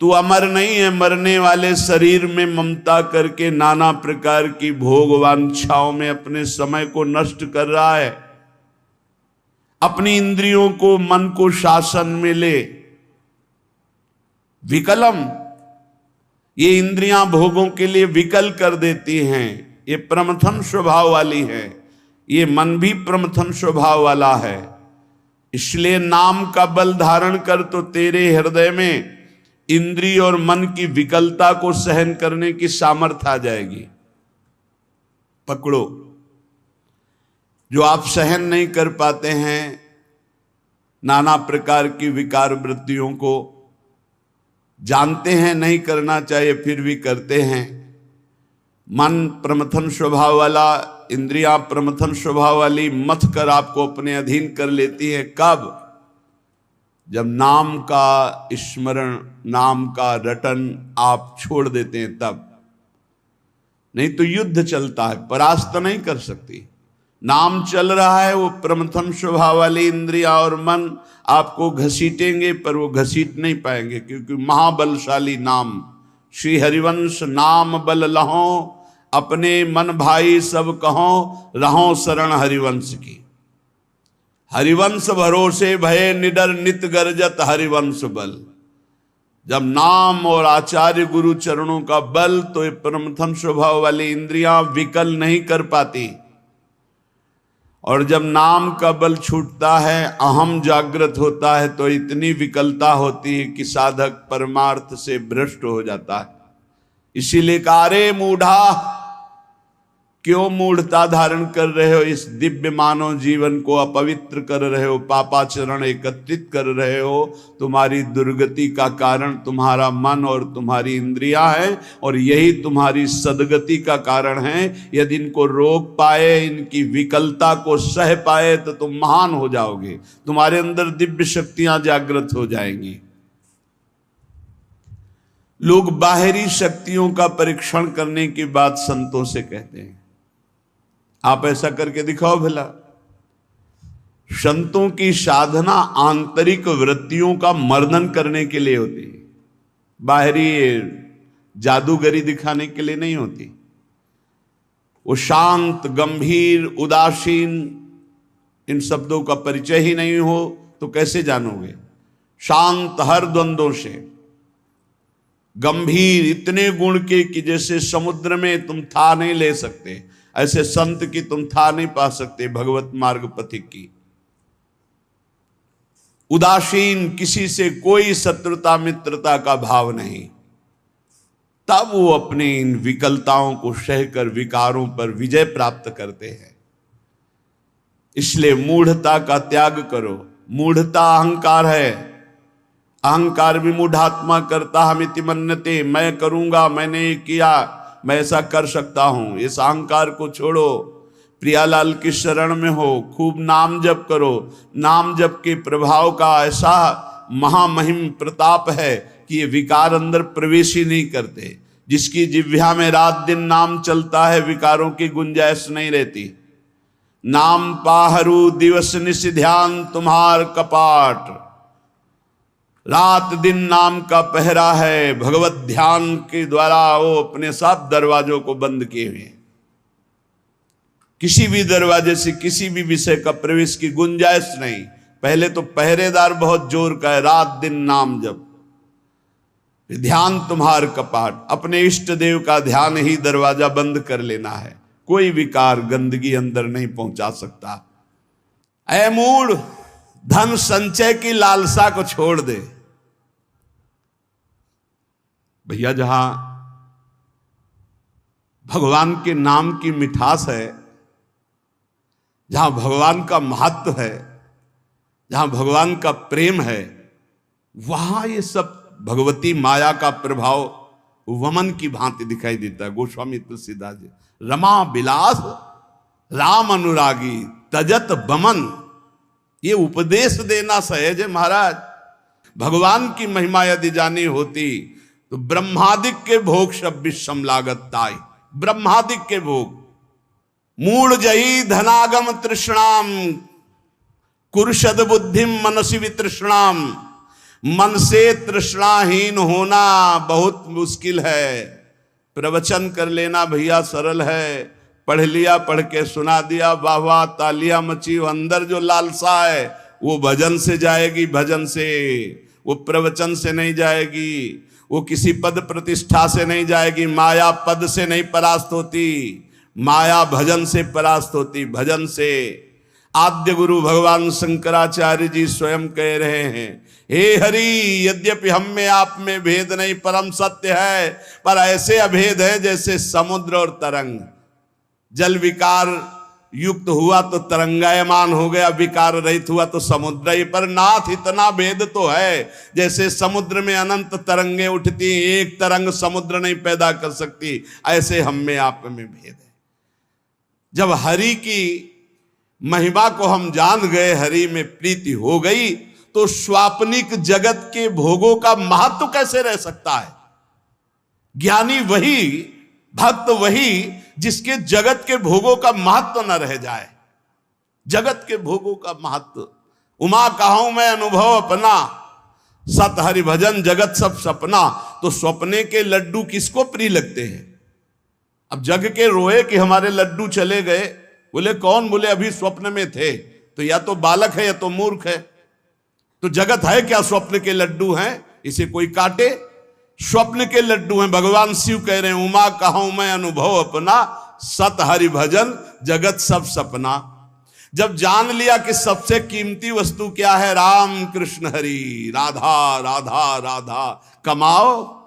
तू अमर नहीं है, मरने वाले शरीर में ममता करके नाना प्रकार की भोग वांछाओं में अपने समय को नष्ट कर रहा है। अपनी इंद्रियों को, मन को शासन में ले। विकलम, ये इंद्रियां भोगों के लिए विकल कर देती हैं, ये प्रमथन स्वभाव वाली है, ये मन भी प्रमथन स्वभाव वाला है। इसलिए नाम का बल धारण कर तो तेरे हृदय में इंद्रिय और मन की विकलता को सहन करने की सामर्थ्य आ जाएगी। पकड़ो, जो आप सहन नहीं कर पाते हैं नाना प्रकार की विकार वृत्तियों को, जानते हैं नहीं करना चाहिए फिर भी करते हैं। मन प्रमथन स्वभाव वाला, इंद्रियां प्रमथन स्वभाव वाली मथ कर आपको अपने अधीन कर लेती है। कब? जब नाम का स्मरण, नाम का रटन आप छोड़ देते हैं तब। नहीं तो युद्ध चलता है, परास्त नहीं कर सकती। नाम चल रहा है, वो प्रमथन स्वभाव वाली इंद्रिया और मन आपको घसीटेंगे, पर वो घसीट नहीं पाएंगे, क्योंकि महाबलशाली नाम। श्री हरिवंश नाम बल लहो, अपने मन भाई सब कहो, रहो शरण हरिवंश की। हरिवंश भरोसे भये निडर, नित गर्जत हरिवंश बल। जब नाम और आचार्य गुरु चरणों का बल, तो ये प्रमथन स्वभाव वाली इंद्रियां विकल नहीं कर पाती। और जब नाम का बल छूटता है, अहम जागृत होता है, तो इतनी विकलता होती है कि साधक परमार्थ से भ्रष्ट हो जाता है। इसीलिए कारे मूढ़ा, क्यों मूढ़ता धारण कर रहे हो? इस दिव्य मानव जीवन को अपवित्र कर रहे हो, पापाचरण एकत्रित कर रहे हो। तुम्हारी दुर्गति का कारण तुम्हारा मन और तुम्हारी इंद्रियां है, और यही तुम्हारी सदगति का कारण है। यदि इनको रोक पाए, इनकी विकलता को सह पाए, तो तुम महान हो जाओगे, तुम्हारे अंदर दिव्य शक्तियां जागृत हो जाएंगी। लोग बाहरी शक्तियों का परीक्षण करने की बात संतों से कहते हैं। आप ऐसा करके दिखाओ भला। संतों की साधना आंतरिक वृत्तियों का मर्दन करने के लिए होती है, बाहरी जादूगरी दिखाने के लिए नहीं होती। वो शांत, गंभीर, उदासीन, इन शब्दों का परिचय ही नहीं हो तो कैसे जानोगे? शांत हर द्वंद्वों से, गंभीर इतने गुण के कि जैसे समुद्र में तुम था नहीं ले सकते, ऐसे संत की तुम था नहीं पा सकते, भगवत मार्ग पथिक की। उदासीन, किसी से कोई शत्रुता मित्रता का भाव नहीं। तब वो अपनी इन विकलताओं को सहकर विकारों पर विजय प्राप्त करते हैं। इसलिए मूढ़ता का त्याग करो। मूढ़ता अहंकार है। अहंकार भी मूढ़ात्मा करता हमिति मन्यते, मैं करूंगा, मैंने ये किया, मैं ऐसा कर सकता हूं। इस अहंकार को छोड़ो, प्रियालाल की शरण में हो, खूब नाम जप करो। नाम जप के प्रभाव का ऐसा महामहिम प्रताप है कि ये विकार अंदर प्रवेश ही नहीं करते। जिसकी जिह्वा में रात दिन नाम चलता है, विकारों की गुंजाइश नहीं रहती। नाम पाहरू दिवस निश ध्यान तुम्हार कपाट, रात दिन नाम का पहरा है। भगवत ध्यान के द्वारा वो अपने सब दरवाजों को बंद किए हुए हैं। किसी भी दरवाजे से किसी भी विषय का प्रवेश की गुंजाइश नहीं। पहले तो पहरेदार बहुत जोर का है, रात दिन नाम जप, ध्यान तुम्हार कपाट। अपने इष्ट देव का ध्यान ही दरवाजा बंद कर लेना है। कोई विकार, गंदगी अंदर नहीं पहुंचा सकता। ऐ मूढ़, धन संचय की लालसा को छोड़ दे। भैया, जहां भगवान के नाम की मिठास है, जहां भगवान का महत्व है, जहां भगवान का प्रेम है, वहां ये सब भगवती माया का प्रभाव वमन की भांति दिखाई देता है। गोस्वामी तुलसीदास जी, रमा बिलास राम अनुरागी तजत बमन, ये उपदेश देना सहज है महाराज। भगवान की महिमा यदि जानी होती तो ब्रह्मादिक के भोग सब विषम लागत ताई। ब्रह्मादिक के भोग, मूढ़ जही धनागम तृष्णाम कुरुषद बुद्धिम मनसी वितृष्णाम, मन से तृष्णाहीन होना बहुत मुश्किल है। प्रवचन कर लेना भैया सरल है, पढ़ लिया, पढ़ के सुना दिया, वाह वाह तालियां मची। अंदर जो लालसा है वो भजन से जाएगी, भजन से, वो प्रवचन से नहीं जाएगी, वो किसी पद प्रतिष्ठा से नहीं जाएगी। माया पद से नहीं परास्त होती, माया भजन से परास्त होती, भजन से। आद्य गुरु भगवान शंकराचार्य जी स्वयं कह रहे हैं, हे हरि यद्यपि हम में आप में भेद नहीं परम सत्य है, पर ऐसे अभेद है जैसे समुद्र और तरंग। जल विकार युक्त हुआ तो तरंगायमान हो गया, विकार रहित हुआ तो समुद्र ही। पर नाथ इतना भेद तो है, जैसे समुद्र में अनंत तरंगे उठती, एक तरंग समुद्र नहीं पैदा कर सकती, ऐसे हम में आप में भेद है। जब हरि की महिमा को हम जान गए, हरि में प्रीति हो गई, तो स्वाप्निक जगत के भोगों का महत्व कैसे रह सकता है। ज्ञानी वही, भक्त वही जिसके जगत के भोगों का महत्व न रह जाए। जगत के भोगों का महत्व, उमा कहूं मैं अनुभव अपना, सत हरि भजन जगत सब सपना। तो स्वप्ने के लड्डू किसको प्रिय लगते हैं। अब जग के रोए कि हमारे लड्डू चले गए, बोले कौन, बोले अभी स्वप्न में थे। तो या तो बालक है या तो मूर्ख है। तो जगत है क्या, स्वप्न के लड्डू हैं, इसे कोई काटे। स्वप्न के लड्डू हैं। भगवान शिव कह रहे हैं, उमा कहूं मैं अनुभव अपना, सत हरि भजन जगत सब सपना। जब जान लिया कि सबसे कीमती वस्तु क्या है, राम कृष्ण हरि, राधा राधा राधा, कमाओ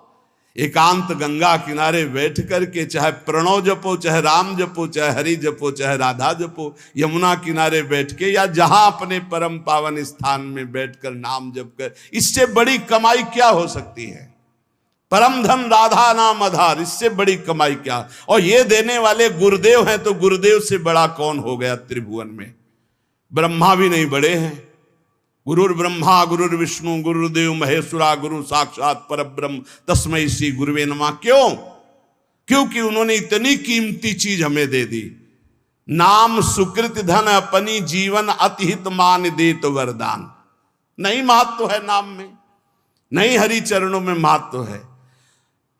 एकांत गंगा किनारे बैठ करके, चाहे प्रणव जपो, चाहे राम जपो, चाहे हरि जपो, चाहे राधा जपो, यमुना किनारे बैठ के या जहां अपने परम पावन स्थान में बैठकर नाम जप कर, इससे बड़ी कमाई क्या हो सकती है। परम धन राधा नाम आधार, इससे बड़ी कमाई क्या। और ये देने वाले गुरुदेव हैं, तो गुरुदेव से बड़ा कौन हो गया त्रिभुवन में। ब्रह्मा भी नहीं बड़े हैं। गुरुर ब्रह्मा गुरुर विष्णु गुरुदेव महेश्वरा, गुरु साक्षात परब्रह्म तस्मै श्री गुरुवे नमः। क्यों? क्योंकि उन्होंने इतनी कीमती चीज हमें दे दी। नाम सुकृत धन अपनी जीवन अतिहित मान देत वरदान। नहीं महत्व है नाम में, नहीं हरि चरणों में महत्व है।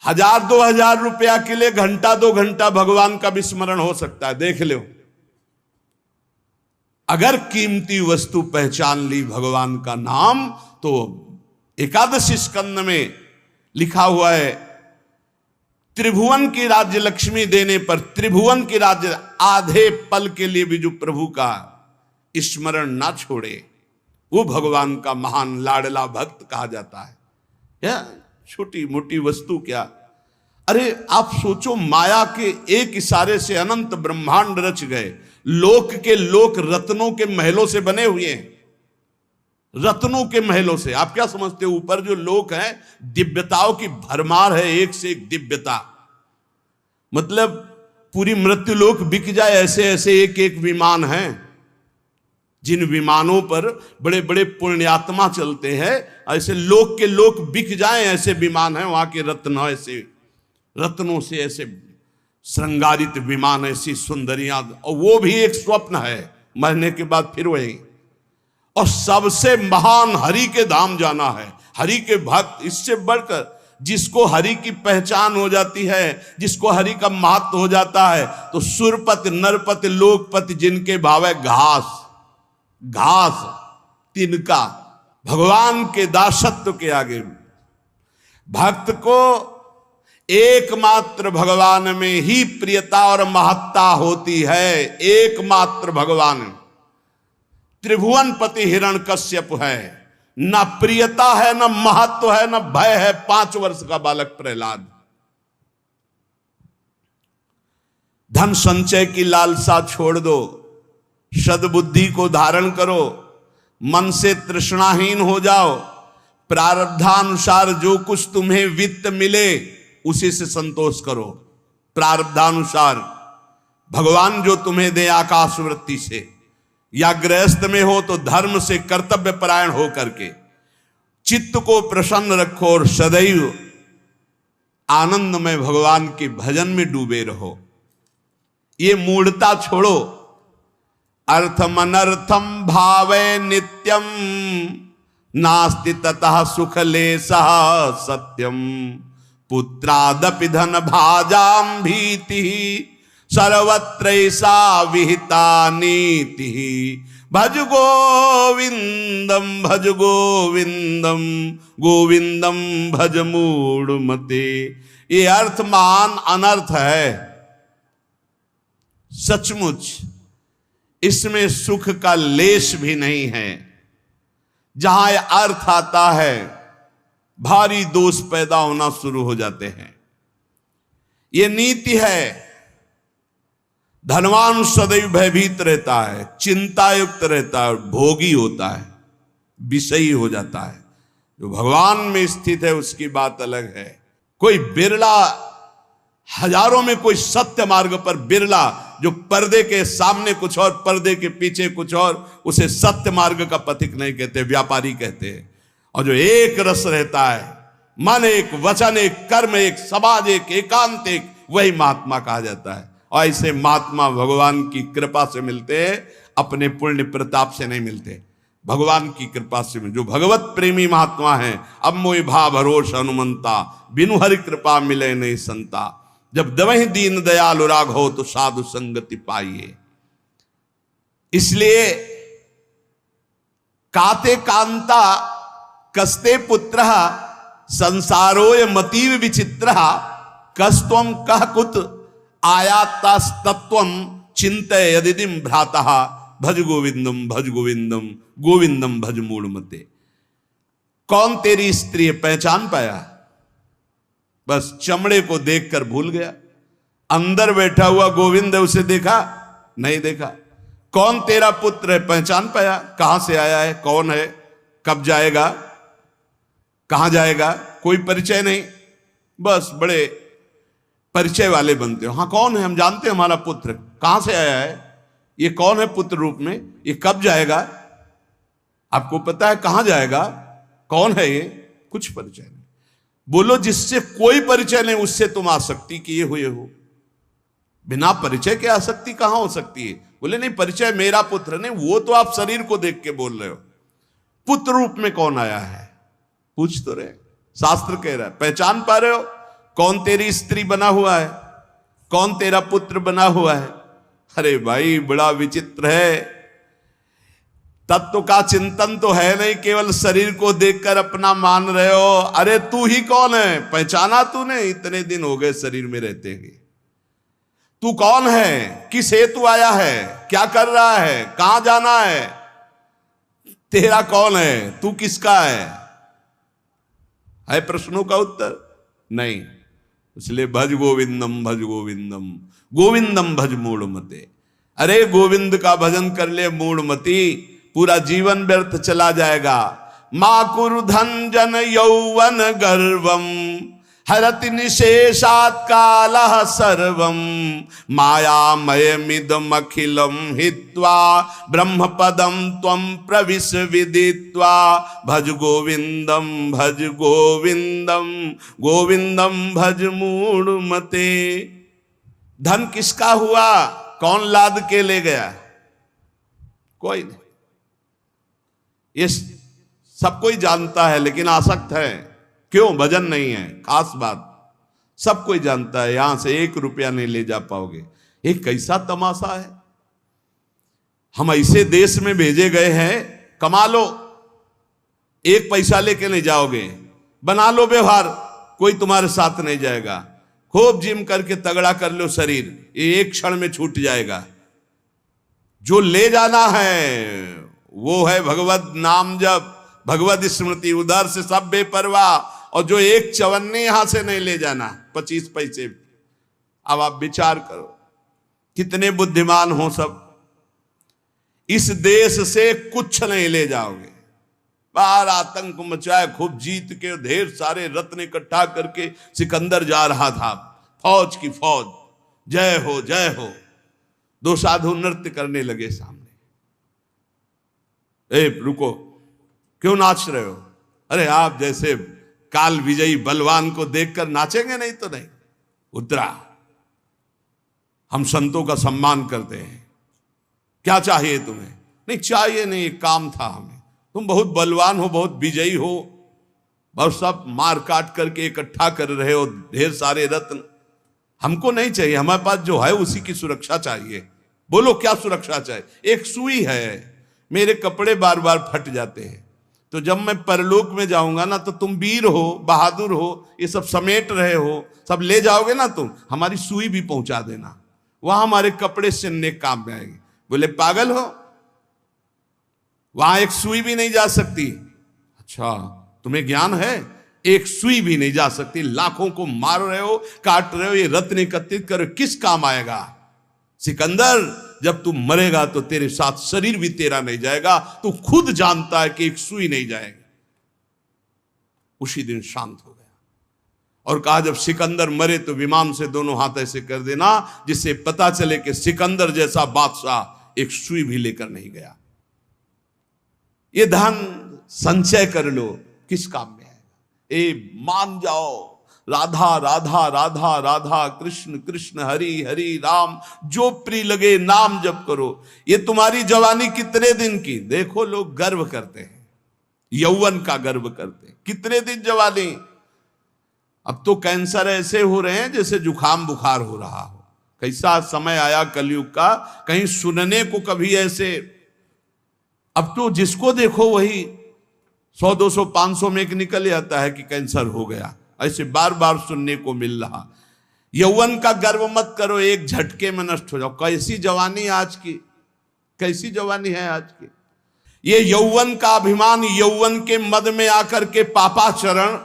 1000-2000 रुपया के लिए घंटा 2 घंटा भगवान का विस्मरण हो सकता है, देख लो। अगर कीमती वस्तु पहचान ली भगवान का नाम, तो एकादशी स्कंद में लिखा हुआ है, त्रिभुवन की राज्य लक्ष्मी देने पर, त्रिभुवन की राज्य, आधे पल के लिए भी जो प्रभु का स्मरण ना छोड़े, वो भगवान का महान लाडला भक्त कहा जाता है। या छोटी मोटी वस्तु क्या। अरे आप सोचो, माया के एक इशारे से अनंत ब्रह्मांड रच गए। लोक के लोक रत्नों के महलों से बने हुए हैं, रत्नों के महलों से। आप क्या समझते हो, ऊपर जो लोक है दिव्यताओं की भरमार है, एक से एक दिव्यता। मतलब पूरी मृत्युलोक बिक जाए, ऐसे ऐसे एक एक विमान हैं, जिन विमानों पर बड़े बड़े पुण्यात्मा चलते हैं। ऐसे लोक के लोक बिक जाएं, ऐसे विमान हैं। वहां के रत्न ऐसे, रत्नों से ऐसे श्रृंगारित विमान, ऐसी सुंदरियां, और वो भी एक स्वप्न है, मरने के बाद फिर वही। और सबसे महान हरि के धाम जाना है, हरि के भक्त। इससे बढ़कर जिसको हरि की पहचान हो जाती है, जिसको हरि का महत्व हो जाता है, तो सुरपति नरपति लोकपति जिनके भाव है घास, घास तिनका, भगवान के दासत्व के आगे भक्त को एकमात्र भगवान में ही प्रियता और महत्ता होती है। एकमात्र भगवान। त्रिभुवन पति हिरण्यकश्यप है, न प्रियता है, न महत्व है, न भय है। 5 वर्ष का बालक प्रहलाद। धन संचय की लालसा छोड़ दो, सद्बुद्धि को धारण करो, मन से तृष्णाहीन हो जाओ, प्रारब्धानुसार जो कुछ तुम्हें वित्त मिले उसी से संतोष करो। प्रारब्धानुसार भगवान जो तुम्हें दे आकाश वृत्ति से, या गृहस्थ में हो तो धर्म से कर्तव्य परायण हो करके चित्त को प्रसन्न रखो और सदैव आनंद में भगवान के भजन में डूबे रहो। ये मूढ़ता छोड़ो। अर्थम अनर्थम भावे नित्यम नास्ति ततः सुख लेशः सत्यम पुत्रादपि धन भाजाम भीति सर्वत्रैसा विहिता नीति भज गोविंदम भज गोविंदम गोविंदम भज मूढ़मते। ये अर्थ महान अनर्थ है, सचमुच इसमें सुख का लेश भी नहीं है। जहां यह अर्थ आता है भारी दोष पैदा होना शुरू हो जाते हैं। यह नीति है, धनवान सदैव भयभीत रहता है, चिंतायुक्त रहता है, भोगी होता है, विषयी हो जाता है। जो भगवान में स्थित है उसकी बात अलग है। कोई बिरला, हजारों में कोई सत्य मार्ग पर बिरला जो पर्दे के सामने कुछ और पर्दे के पीछे कुछ और, उसे सत्य मार्ग का पथिक नहीं कहते, व्यापारी कहते हैं। और जो एक रस रहता है, मन एक, वचन एक, कर्म एक, समाज एक, एकांत एक, वही महात्मा कहा जाता है। और ऐसे महात्मा भगवान की कृपा से मिलते हैं, अपने पुण्य प्रताप से नहीं मिलते, भगवान की कृपा से मिलते। जो भगवत प्रेमी महात्मा है, अब मोहि भा भरोस हनुमंता, बिनु हरि कृपा मिले नहीं संता। जब दवहि दीन दयालु राघव तो साधु संगति पाइए। इसलिए काते कांता कस्ते पुत्र संसारोय मतीव विचित्र कस्तम कह कुत आयातस्तत्वम चिंतय यदिदिम भ्रातः भज गोविंदम भज गोविंदम गोविंदम भज मूढ़मते। कौन तेरी स्त्री है, पहचान पाया? बस चमड़े को देखकर भूल गया। अंदर बैठा हुआ गोविंद है, उसे देखा नहीं देखा। कौन तेरा पुत्र है, पहचान पाया? कहां से आया है, कौन है, कब जाएगा, कहां जाएगा, कोई परिचय नहीं। बस बड़े परिचय वाले बनते हो। हाँ कौन है, हम जानते हैं हमारा पुत्र कहां से आया है, ये कौन है पुत्र रूप में, ये कब जाएगा, आपको पता है कहां जाएगा, कौन है ये, कुछ परिचय नहीं। बोलो जिससे कोई परिचय नहीं उससे तुम आसक्ति किए हुए हो। बिना परिचय के आसक्ति कहां हो सकती है? बोले नहीं परिचय मेरा पुत्र नहीं, वो तो आप शरीर को देख के बोल रहे हो। पुत्र रूप में कौन आया है पूछ तो रहे। शास्त्र कह रहा है, पहचान पा रहे हो कौन तेरी स्त्री बना हुआ है, कौन तेरा पुत्र बना हुआ है? अरे भाई बड़ा विचित्र है। तत्व का चिंतन तो है नहीं, केवल शरीर को देखकर अपना मान रहे हो। अरे तू ही कौन है, पहचाना तूने? इतने दिन हो गए शरीर में रहते हैं। तू कौन है, किस हेतु आया है, क्या कर रहा है, कहां जाना है, तेरा कौन है, तू किसका है प्रश्नों का उत्तर नहीं। इसलिए भज गोविंदम भज गोविंदम गोविंदम भज मूढ़मते। अरे गोविंद का भजन कर ले मूढ़मती, पूरा जीवन व्यर्थ चला जाएगा। मां कुरु धन जन यौवन गर्वम हरति निशेषात् कालः सर्वम मायामयमिदमखिलं हित्वा ब्रह्मपदं त्वं प्रविश विदित्वा भज गोविंदम गोविंदम भज मूढ़मते। धन किसका हुआ, कौन लाद के ले गया? कोई नहीं। ये सब कोई जानता है लेकिन आसक्त है। क्यों? भजन नहीं है। खास बात, सब कोई जानता है यहां से 1 रुपया नहीं ले जा पाओगे। ये कैसा तमाशा है। हम ऐसे देश में भेजे गए हैं, कमा लो, 1 पैसा लेके नहीं जाओगे, बना लो व्यवहार, कोई तुम्हारे साथ नहीं जाएगा। खूब जिम करके तगड़ा कर लो शरीर, ये 1 क्षण में छूट जाएगा। जो ले जाना है वो है भगवत नाम जप, भगवत स्मृति, उधर से सब बेपरवाह। और जो 1 चवन्ने यहां से नहीं ले जाना, 25 पैसे। अब आप विचार करो कितने बुद्धिमान हो सब। इस देश से कुछ नहीं ले जाओगे। बाहर आतंक मचाए, खूब जीत के ढेर सारे रत्न इकट्ठा करके सिकंदर जा रहा था, फौज की फौज, जय हो जय हो। 2 साधु नृत्य करने लगे सामने। ए रुको, क्यों नाच रहे हो? अरे आप जैसे काल विजयी बलवान को देखकर नाचेंगे नहीं तो नहीं। उतरा, हम संतों का सम्मान करते हैं, क्या चाहिए तुम्हें? नहीं चाहिए नहीं, काम था हमें। तुम बहुत बलवान हो, बहुत विजयी हो, और सब मार काट करके इकट्ठा कर रहे हो ढेर सारे रत्न। हमको नहीं चाहिए, हमारे पास जो है उसी की सुरक्षा चाहिए। बोलो क्या सुरक्षा चाहिए? एक सुई है, मेरे कपड़े बार बार फट जाते हैं, तो जब मैं परलोक में जाऊंगा ना, तो तुम वीर हो, बहादुर हो, ये सब समेट रहे हो, सब ले जाओगे ना तुम, हमारी सुई भी पहुंचा देना, वहां हमारे कपड़े सिलने काम में आएंगे। बोले पागल हो, वहां एक सुई भी नहीं जा सकती। अच्छा, तुम्हें ज्ञान है? एक सुई भी नहीं जा सकती। लाखों को मार रहे हो, काट रहे हो, ये रत्न एकत्रित कर किस काम आएगा? सिकंदर, जब तू मरेगा तो तेरे साथ शरीर भी तेरा नहीं जाएगा, तू खुद जानता है कि एक सुई नहीं जाएगी। उसी दिन शांत हो गया और कहा जब सिकंदर मरे तो विमान से दोनों हाथ ऐसे कर देना, जिससे पता चले कि सिकंदर जैसा बादशाह एक सुई भी लेकर नहीं गया। ये धन संचय कर लो, किस काम में आएगा? ए मान जाओ, राधा राधा राधा राधा, कृष्ण कृष्ण हरि हरि राम, जो प्रिय लगे नाम जप करो। ये तुम्हारी जवानी कितने दिन की? देखो लोग गर्व करते हैं, यौवन का गर्व करते हैं। कितने दिन जवानी? अब तो कैंसर ऐसे हो रहे हैं जैसे जुखाम बुखार हो रहा हो। कैसा समय आया कलयुग का, कहीं सुनने को कभी ऐसे। अब तो जिसको देखो वही 100 200 500 में एक निकल जाता है कि कैंसर हो गया, ऐसे बार बार सुनने को मिल रहा। यौवन का गर्व मत करो, एक झटके में नष्ट हो जाओ। कैसी जवानी आज की, कैसी जवानी है आज की। ये यौवन का अभिमान, यौवन के मद में आकर के पापाचरण,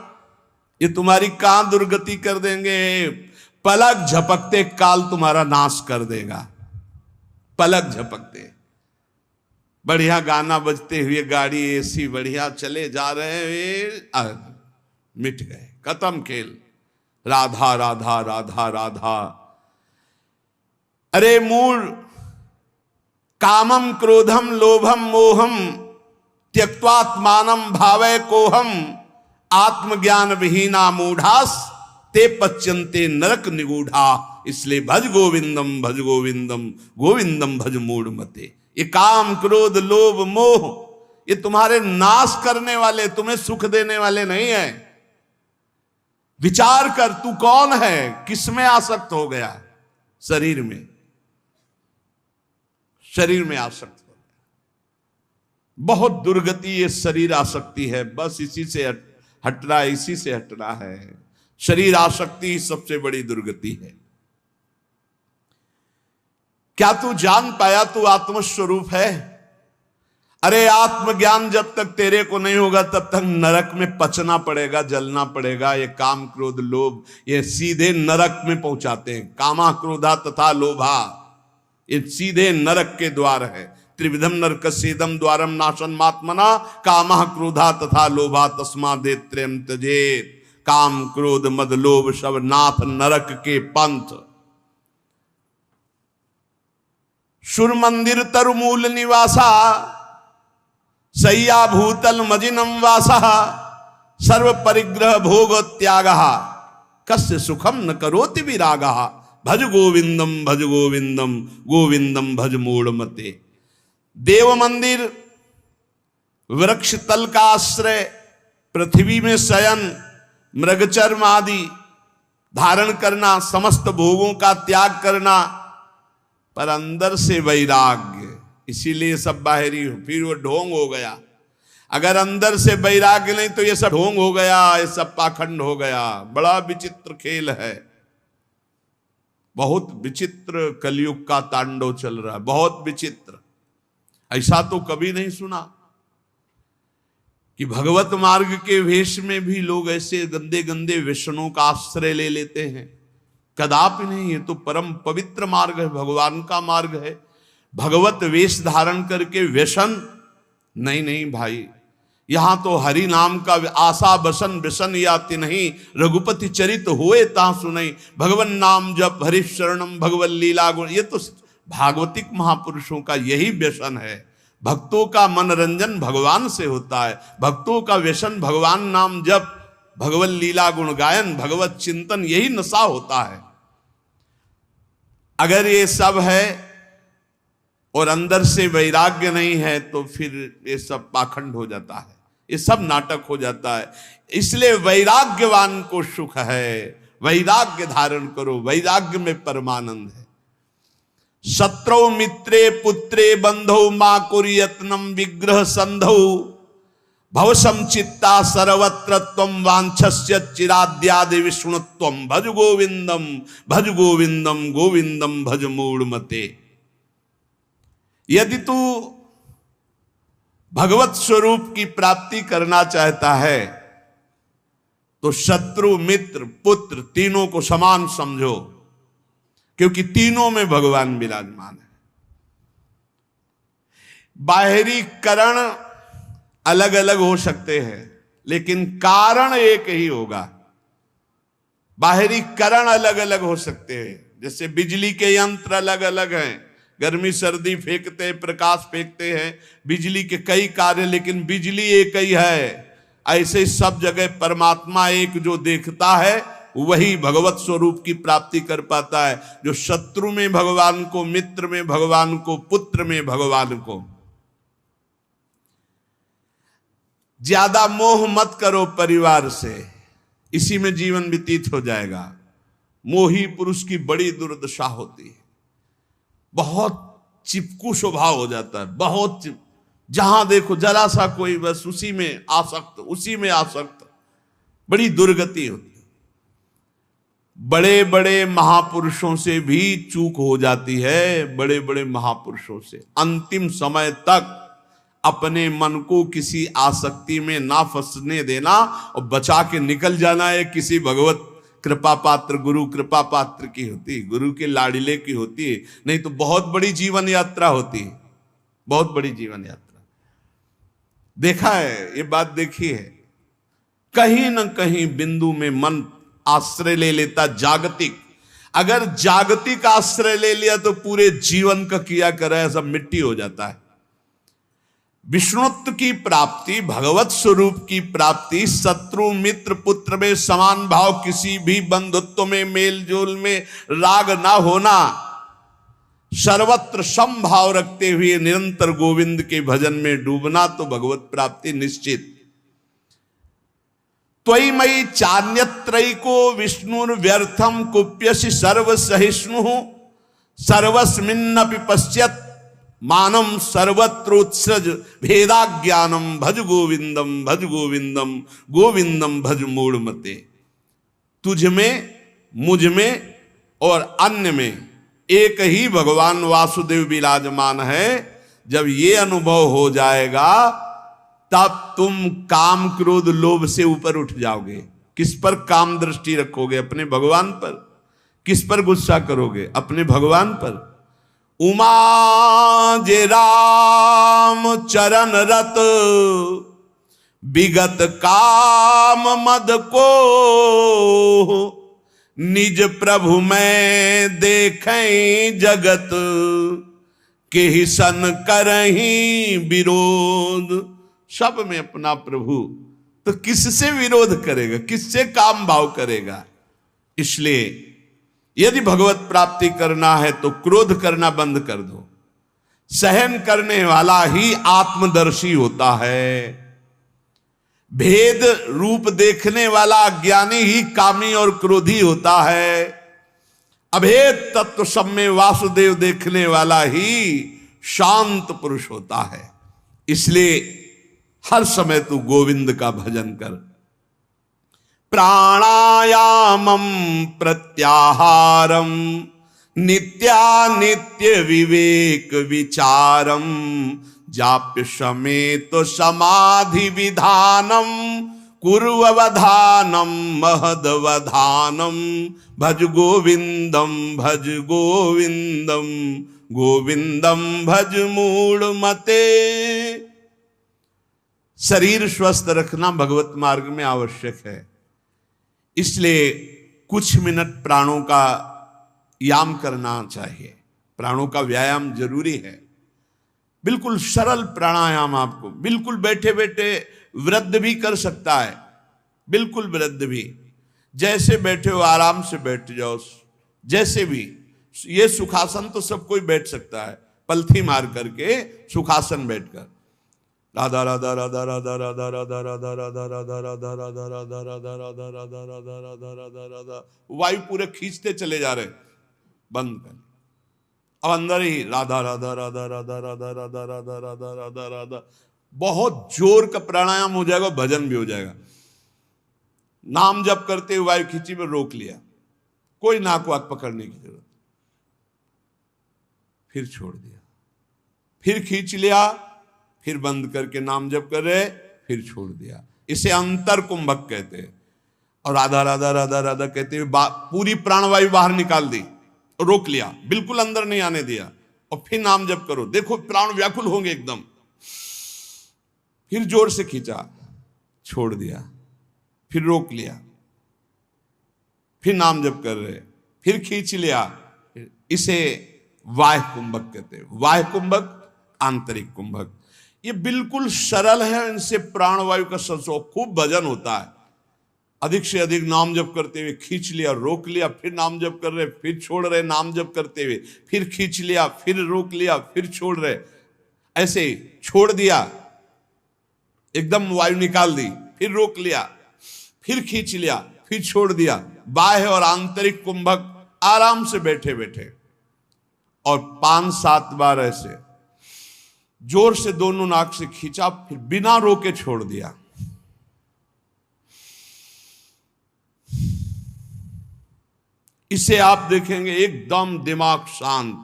ये तुम्हारी कहां दुर्गति कर देंगे। पलक झपकते काल तुम्हारा नाश कर देगा, पलक झपकते। बढ़िया गाना बजते हुए गाड़ी एसी बढ़िया चले जा रहे हैं, मिट गए, खत्म खेल। राधा राधा राधा राधा। अरे मूल कामम क्रोधम लोभम मोहम त्यक्त्वात्मानम भावय कोहम आत्मज्ञान विहीना मूढ़ास ते पच्यन्ते नरक निगूढ़ा। इसलिए भज गोविंदम भज गोविंदम गोविंदम भज मूढ़ मते। ये काम क्रोध लोभ मोह ये तुम्हारे नाश करने वाले, तुम्हें सुख देने वाले नहीं है। विचार कर, तू कौन है, किसमें आसक्त हो गया? शरीर में, शरीर में आसक्त हो गया। बहुत दुर्गति ये शरीर आसक्ति है, बस इसी से हटना, इसी से हटना है। शरीर आसक्ति सबसे बड़ी दुर्गति है। क्या तू जान पाया तू आत्मस्वरूप है? अरे आत्मज्ञान जब तक तेरे को नहीं होगा तब तक नरक में पचना पड़ेगा, जलना पड़ेगा। ये काम क्रोध लोभ ये सीधे नरक में पहुंचाते हैं। कामा क्रोधा तथा लोभा ये सीधे नरक के द्वार है। त्रिविधम नरकस्येदम द्वारम नाशनमात्मना कामा क्रोधा तथा लोभा तस्मादेत्रयम् त्यजेत्। काम क्रोध मद लोभ सब नाथ नरक के पंथ। सुर मंदिर तरुमूल निवासा सय्या भूतल मजिनम वासा सर्व परिग्रह भोग त्याग कस्य सुखम न करोति विराग। भज गोविंदम भज गोविंदम गोविंदम भज मूढ़ मते। देव मंदिर, वृक्ष तल का आश्रय, पृथ्वी में शयन, मृगचर्म आदि धारण करना, समस्त भोगों का त्याग करना, पर अंदर से वैराग्य। इसीलिए सब बाहरी हो, फिर वो ढोंग हो गया। अगर अंदर से वैराग्य नहीं तो ये सब ढोंग हो गया, ये सब पाखंड हो गया। बड़ा विचित्र खेल है, बहुत विचित्र कलयुग का तांडव चल रहा है, बहुत विचित्र। ऐसा तो कभी नहीं सुना कि भगवत मार्ग के वेश में भी लोग ऐसे गंदे गंदे व्यसनों का आश्रय ले लेते हैं। कदापि नहीं, ये तो परम पवित्र मार्ग है, भगवान का मार्ग है। भगवत वेश धारण करके व्यसन नहीं, नहीं भाई। यहां तो हरि नाम का आशा बसन व्यसन याति नहीं, रघुपति चरित होए ता सुनई। भगवन नाम जप हरि शरणम भगवत लीला गुण। ये तो भागवतिक महापुरुषों का यही व्यसन है। भक्तों का मनोरंजन भगवान से होता है, भक्तों का व्यसन भगवान नाम जप, भगवत लीला गुण गायन, भगवत चिंतन, यही नशा होता है। अगर ये सब है और अंदर से वैराग्य नहीं है तो फिर ये सब पाखंड हो जाता है, ये सब नाटक हो जाता है। इसलिए वैराग्यवान को सुख है, वैराग्य धारण करो, वैराग्य में परमानंद है। शत्रौ मित्रे पुत्रे बंधौ मां कुर्यत्नम विग्रह संधौ भवसम चित्ता सर्वत्र त्वं वांछस्य चिराद्यादि विष्णुत्वं भज गोविंदम भज गोविंदम गोविंदम भज मूढ़मते। यदि तू भगवत स्वरूप की प्राप्ति करना चाहता है तो शत्रु मित्र पुत्र तीनों को समान समझो, क्योंकि तीनों में भगवान विराजमान है। बाहरी करण अलग अलग हो सकते हैं लेकिन कारण एक ही होगा। बाहरी करण अलग अलग हो सकते हैं, जैसे बिजली के यंत्र अलग अलग हैं, गर्मी सर्दी फेंकते हैं, प्रकाश फेंकते हैं, बिजली के कई कार्य, लेकिन बिजली एक ही है। ऐसे सब जगह परमात्मा एक जो देखता है वही भगवत स्वरूप की प्राप्ति कर पाता है। जो शत्रु में भगवान को, मित्र में भगवान को, पुत्र में भगवान को। ज्यादा मोह मत करो परिवार से, इसी में जीवन व्यतीत हो जाएगा। मोही पुरुष की बड़ी दुर्दशा होती है, बहुत चिपकू स्वभाव हो जाता है, बहुत जहां देखो जरा सा कोई बस उसी में आसक्त, उसी में आसक्त, बड़ी दुर्गति होती है। बड़े बड़े महापुरुषों से भी चूक हो जाती है, बड़े बड़े महापुरुषों से। अंतिम समय तक अपने मन को किसी आसक्ति में ना फंसने देना और बचा के निकल जाना है। किसी भगवत कृपा पात्र, गुरु कृपा पात्र की होती है, गुरु के लाडिले की होती है, नहीं तो बहुत बड़ी जीवन यात्रा होती है, बहुत बड़ी जीवन यात्रा। देखा है, ये बात देखी है, कहीं ना कहीं बिंदु में मन आश्रय ले लेता जागतिक। अगर जागतिक आश्रय ले लिया तो पूरे जीवन का किया करा सब मिट्टी हो जाता है। विष्णुत्व की प्राप्ति, भगवत स्वरूप की प्राप्ति, शत्रु मित्र पुत्र में समान भाव, किसी भी बंधुत्व में, मेल जोल में राग ना होना, सर्वत्र समभाव रखते हुए निरंतर गोविंद के भजन में डूबना, तो भगवत प्राप्ति निश्चित। त्वयि मयि चान्यत्रैको विष्णुर्व्यर्थम कुप्यसि सर्वसहिष्णु सर्वस्मिन्नपि पश्यत् मानम सर्वत्रोत्सृज भेदाज्ञानम भज गोविंदम भज गोविंदम गोविंदम भज मूढ़मते। तुझ में, मुझ में और अन्य में एक ही भगवान वासुदेव विराजमान है। जब ये अनुभव हो जाएगा तब तुम काम क्रोध लोभ से ऊपर उठ जाओगे। किस पर काम दृष्टि रखोगे? अपने भगवान पर। किस पर गुस्सा करोगे? अपने भगवान पर। उमा जे राम चरण रत विगत काम मद को निज प्रभु में देखें जगत के ही सन करहीं विरोध। सब में अपना प्रभु, तो किससे विरोध करेगा? किससे काम भाव करेगा? इसलिए यदि भगवत प्राप्ति करना है तो क्रोध करना बंद कर दो। सहन करने वाला ही आत्मदर्शी होता है। भेद रूप देखने वाला ज्ञानी ही कामी और क्रोधी होता है। अभेद तत्व सब में वासुदेव देखने वाला ही शांत पुरुष होता है। इसलिए हर समय तू गोविंद का भजन कर। प्राणायामम प्रत्याहारम नित्यानित्य विवेक विचारम जाप्य समेत समाधि विधानम कुर्ववधानम महदवधानम भज गोविंदम भज गोविंदम गोविंदम भज मूढ़मते। शरीर स्वस्थ रखना भगवत मार्ग में आवश्यक है। इसलिए कुछ मिनट प्राणों का याम करना चाहिए। प्राणों का व्यायाम जरूरी है। बिल्कुल सरल प्राणायाम, आपको बिल्कुल बैठे बैठे वृद्ध भी कर सकता है। बिल्कुल वृद्ध भी, जैसे बैठे हो आराम से बैठ जाओ। जैसे भी, ये सुखासन तो सब कोई बैठ सकता है, पलथी मार करके सुखासन बैठकर राधा राधा राधा राधा राधा राधा राधा राधा राधा राधा राधा राधा राधा राधा राधा राधा राधा राधा राधा, वायु पूरे खींचते चले जा रहे, बंद कर। अब अंदर ही राधा राधा राधा राधा राधा राधा राधा राधा राधा राधा, बहुत जोर का प्राणायाम हो जाएगा, भजन भी हो जाएगा। नाम जप करते हुए वायु खींची में रोक लिया, कोई नाक वाक पकड़ने की जरूरत, फिर छोड़ दिया, फिर खींच लिया, फिर बंद करके नाम जप कर रहे, फिर छोड़ दिया। इसे अंतर कुंभक कहते हैं। और राधा राधा राधा राधा कहते हुए पूरी प्राणवायु बाहर निकाल दी, रोक लिया, बिल्कुल अंदर नहीं आने दिया, और फिर नाम जप करो, देखो प्राण व्याकुल होंगे एकदम। फिर जोर से खींचा, छोड़ दिया, फिर रोक लिया, फिर नाम जप कर रहे, फिर खींच लिया। इसे वाह्य कुंभक कहते हैं। वाह्य कुंभक, आंतरिक कुंभक, ये बिल्कुल सरल है। इनसे प्राणवायु का संसर्ग, खूब भजन होता है। अधिक से अधिक नाम जप करते हुए खींच लिया, रोक लिया, फिर नाम जप कर रहे, फिर छोड़ रहे, नाम जप करते हुए फिर खींच लिया, फिर रोक लिया, फिर छोड़ रहे, ऐसे छोड़ दिया, एकदम वायु निकाल दी, फिर रोक लिया, फिर खींच लिया, फिर छोड़ दिया। बाह्य और आंतरिक कुंभक आराम से बैठे बैठे, और 5-7 बार ऐसे जोर से दोनों नाक से खींचा, फिर बिना रोके छोड़ दिया। इसे आप देखेंगे एकदम दिमाग शांत।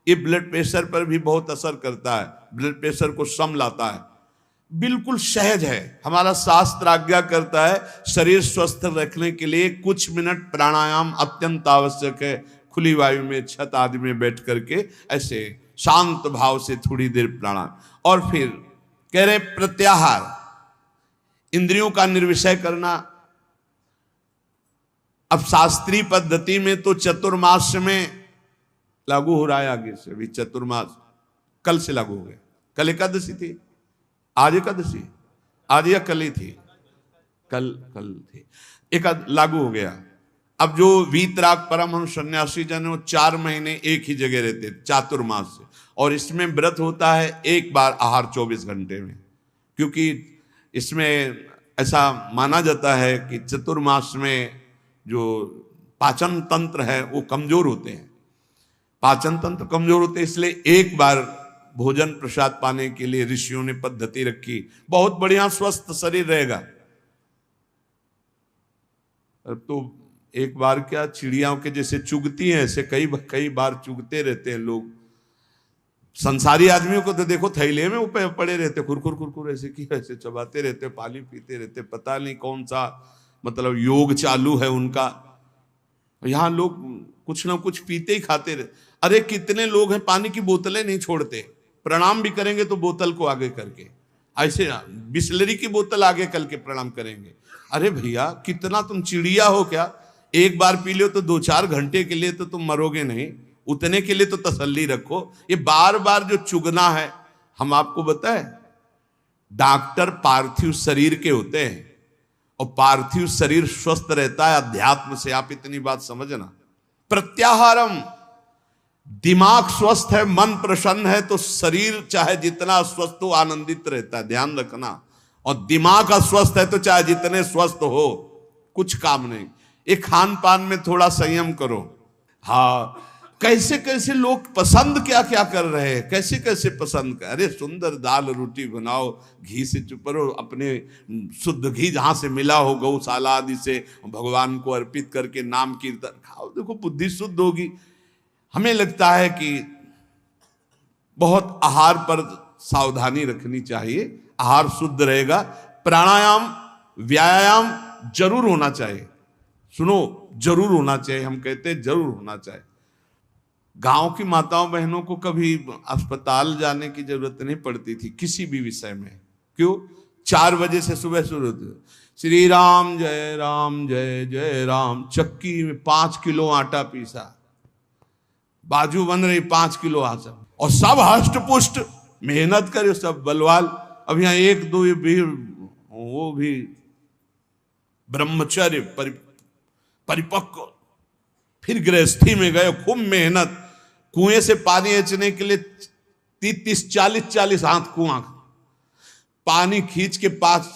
ये ब्लड प्रेशर पर भी बहुत असर करता है, ब्लड प्रेशर को सम लाता है, बिल्कुल सहज है। हमारा शास्त्र आज्ञा करता है शरीर स्वस्थ रखने के लिए कुछ मिनट प्राणायाम अत्यंत आवश्यक है। खुली वायु में, छत आदि में बैठ करके ऐसे शांत भाव से थोड़ी देर प्राणायाम, और फिर कह रहे प्रत्याहार, इंद्रियों का निर्विषय करना। अब शास्त्रीय पद्धति में तो चतुर्मास में लागू हो रहा है, आगे से भी चतुर्मास कल से लागू हो गया। कल एकादशी थी, आज एकादशी, आज या कल ही थी, कल थी, एक लागू हो गया। अब जो वीतराग परमहंस सन्यासी जन वो 4 महीने एक ही जगह रहते, चातुर्मास से, और इसमें व्रत होता है एक बार आहार 24 घंटे में, क्योंकि इसमें ऐसा माना जाता है कि चतुर्मास में जो पाचन तंत्र है वो कमजोर होते हैं, पाचन तंत्र कमजोर होते हैं, इसलिए एक बार भोजन प्रसाद पाने के लिए ऋषियों ने पद्धति रखी। बहुत बढ़िया स्वस्थ शरीर रहेगा। अब तो एक बार क्या, चिड़ियाओं के जैसे चुगती हैं, ऐसे कई बार चुगते रहते हैं लोग। संसारी आदमियों को तो देखो थैले में ऊपर पड़े रहते, खुरखुर ऐसे की ऐसे चबाते रहते, पानी पीते रहते, पता नहीं कौन सा मतलब योग चालू है उनका। यहाँ लोग कुछ ना कुछ पीते ही खाते रहते। अरे कितने लोग हैं पानी की बोतलें नहीं छोड़ते, प्रणाम भी करेंगे तो बोतल को आगे करके, ऐसे बिस्लरी की बोतल आगे करके प्रणाम करेंगे। अरे भैया कितना तुम चिड़िया हो क्या? एक बार पी लो तो 2-4 घंटे के लिए तो तुम मरोगे नहीं, उतने के लिए तो तसल्ली रखो। ये बार बार जो चुगना है, हम आपको बताएं, डॉक्टर पार्थिव शरीर के होते हैं, और पार्थिव शरीर स्वस्थ रहता है अध्यात्म से। आप इतनी बात समझना। प्रत्याहारम, दिमाग स्वस्थ है, मन प्रसन्न है, तो शरीर चाहे जितना स्वस्थ हो आनंदित रहता है, ध्यान रखना। और दिमाग अस्वस्थ है तो चाहे जितने स्वस्थ हो कुछ काम नहीं। ये खान पान में थोड़ा संयम करो। हाँ, कैसे कैसे लोग पसंद क्या क्या कर रहे हैं, कैसे कैसे पसंद कर। अरे सुंदर दाल रोटी बनाओ, घी से चुपरो, अपने शुद्ध घी जहां से मिला हो गौशाला आदि से, भगवान को अर्पित करके नाम कीर्तन खाओ, देखो बुद्धि शुद्ध होगी। हमें लगता है कि बहुत आहार पर सावधानी रखनी चाहिए, आहार शुद्ध रहेगा। प्राणायाम व्यायाम जरूर होना चाहिए, सुनो जरूर होना चाहिए, हम कहते हैं जरूर होना चाहिए। गांव की माताओं बहनों को कभी अस्पताल जाने की जरूरत नहीं पड़ती थी किसी भी विषय में। क्यों? 4 बजे से सुबह शुरू होती, श्री राम जय जय राम। चक्की में 5 किलो आटा पीसा, बाजू बन रही 5 किलो आटा, और सब हष्ट पुष्ट मेहनत करे, सब बलवाल। अब यहाँ 1-2 भी, वो भी ब्रह्मचर्य परिपक्व, फिर गृहस्थी में गए, खूब मेहनत। कुएं से पानी खींचने के लिए 30 40 हाथ कुआं, पानी खींच के पास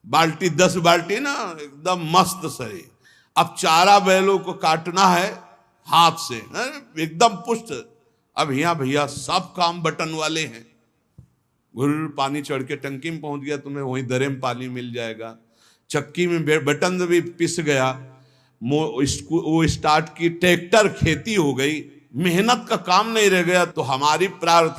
बाल्टी 10 बाल्टी ना, एकदम मस्त सही। अब चारा बैलों को काटना है हाथ से, एकदम पुष्ट। अब यहाँ भैया सब काम बटन वाले हैं, घुर पानी चढ़ के टंकी में पहुंच गया, तुम्हें वहीं दरे में पानी मिल जाएगा। चक्की में बटन भी पिस गया, वो स्टार्ट की, ट्रैक्टर खेती हो गई, मेहनत का काम नहीं रह गया। तो हमारी प्रार्थना